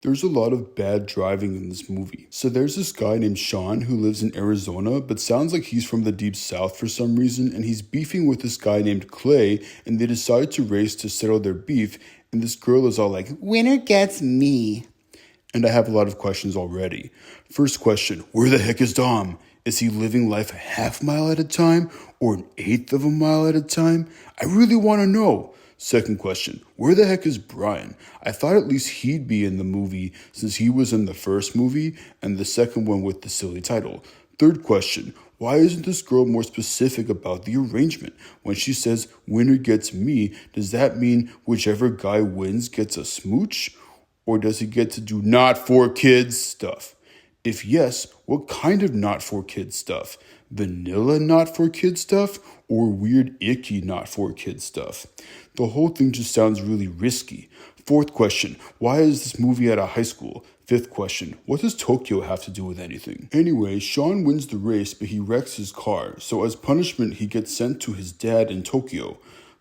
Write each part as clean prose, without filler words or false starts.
There's a lot of bad driving in this movie. So there's this guy named Sean who lives in Arizona, but sounds like he's from the deep south for some reason, and he's beefing with this guy named Clay, and they decide to race to settle their beef, and this girl is all like, "Winner gets me." And I have a lot of questions already. First question, where the heck is Dom? Is he living life a half mile at a time or an eighth of a mile at a time? I really want to know. Second question, where the heck is Brian? I thought at least he'd be in the movie since he was in the first movie and the second one with the silly title. Third question, why isn't this girl more specific about the arrangement? When she says winner gets me, does that mean whichever guy wins gets a smooch? Or does he get to do not for kids stuff? If yes, what kind of not for kids stuff? Vanilla not for kids stuff or weird icky not for kids stuff? The whole thing just sounds really risky. Fourth question, why is this movie at a high school? Fifth question, what does Tokyo have to do with anything? Anyway, Sean wins the race, but he wrecks his car, so as punishment he gets sent to his dad in Tokyo.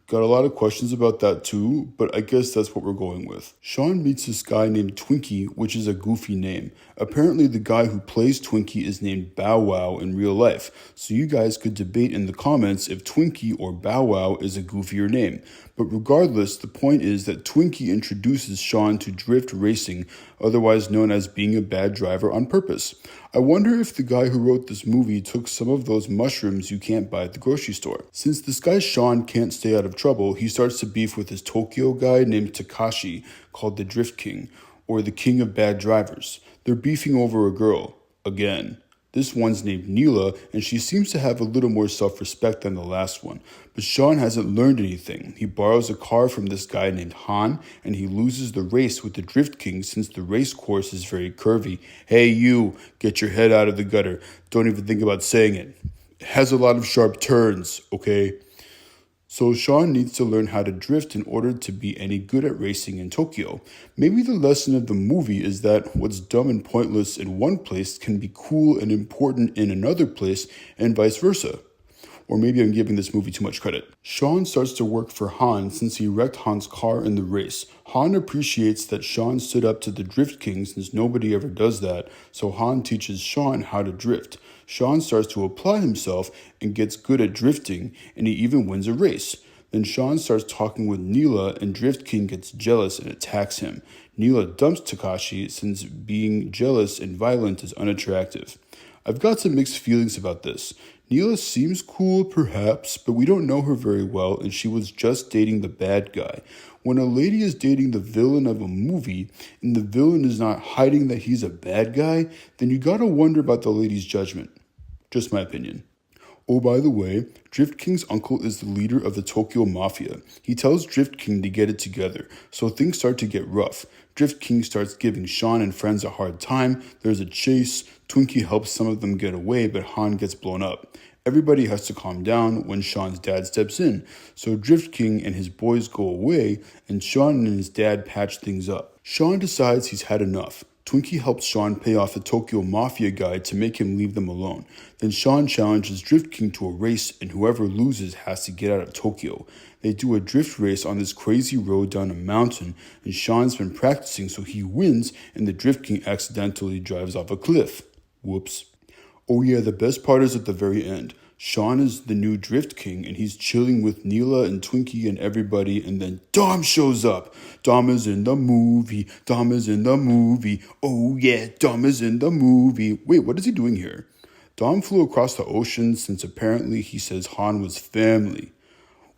Got a lot of questions about that too, but I guess that's what we're going with. Sean meets this guy named Twinkie, which is a goofy name. Apparently the guy who plays Twinkie is named Bow Wow in real life, so you guys could debate in the comments if Twinkie or Bow Wow is a goofier name. But regardless, the point is that Twinkie introduces Sean to drift racing, otherwise known as being a bad driver on purpose. I wonder if the guy who wrote this movie took some of those mushrooms you can't buy at the grocery store. Since this guy Sean can't stay out of trouble, he starts to beef with his Tokyo guy named Takashi, called the Drift King, or the King of Bad Drivers. They're beefing over a girl, again. This one's named Neela, and she seems to have a little more self-respect than the last one. But Sean hasn't learned anything. He borrows a car from this guy named Han, and he loses the race with the Drift King since the race course is very curvy. Hey you, get your head out of the gutter. Don't even think about saying it. It has a lot of sharp turns, okay? So Sean needs to learn how to drift in order to be any good at racing in Tokyo. Maybe the lesson of the movie is that what's dumb and pointless in one place can be cool and important in another place, and vice versa. Or maybe I'm giving this movie too much credit. Sean starts to work for Han since he wrecked Han's car in the race. Han appreciates that Sean stood up to the Drift King since nobody ever does that, so Han teaches Sean how to drift. Sean starts to apply himself and gets good at drifting, and he even wins a race. Then Sean starts talking with Neela, and Drift King gets jealous and attacks him. Neela dumps Takashi since being jealous and violent is unattractive. I've got some mixed feelings about this. Neela seems cool, perhaps, but we don't know her very well, and she was just dating the bad guy. When a lady is dating the villain of a movie, and the villain is not hiding that he's a bad guy, then you gotta wonder about the lady's judgment. Just my opinion. Oh, by the way, Drift King's uncle is the leader of the Tokyo Mafia. He tells Drift King to get it together, so things start to get rough. Drift King starts giving Sean and friends a hard time, there's a chase, Twinkie helps some of them get away, but Han gets blown up. Everybody has to calm down when Sean's dad steps in, so Drift King and his boys go away, and Sean and his dad patch things up. Sean decides he's had enough. Twinkie helps Sean pay off the Tokyo Mafia guy to make him leave them alone. Then Sean challenges Drift King to a race, and whoever loses has to get out of Tokyo. They do a drift race on this crazy road down a mountain, and Sean's been practicing so he wins, and the Drift King accidentally drives off a cliff. Whoops. Oh yeah, the best part is at the very end. Sean is the new Drift King, and he's chilling with Neela and Twinkie and everybody, and then Dom shows up. Dom is in the movie. Dom is in the movie. Oh yeah, Dom is in the movie. Wait, what is he doing here? Dom flew across the ocean since apparently he says Han was family.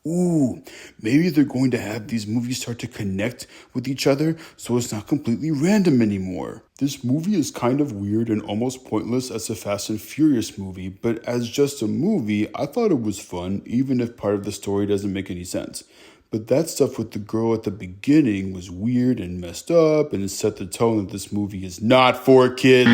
Ooh, maybe they're going to have these movies start to connect with each other so it's not completely random anymore. This movie is kind of weird and almost pointless as a Fast and Furious movie, but as just a movie, I thought it was fun, even if part of the story doesn't make any sense. But that stuff with the girl at the beginning was weird and messed up, and it set the tone that this movie is not for kids.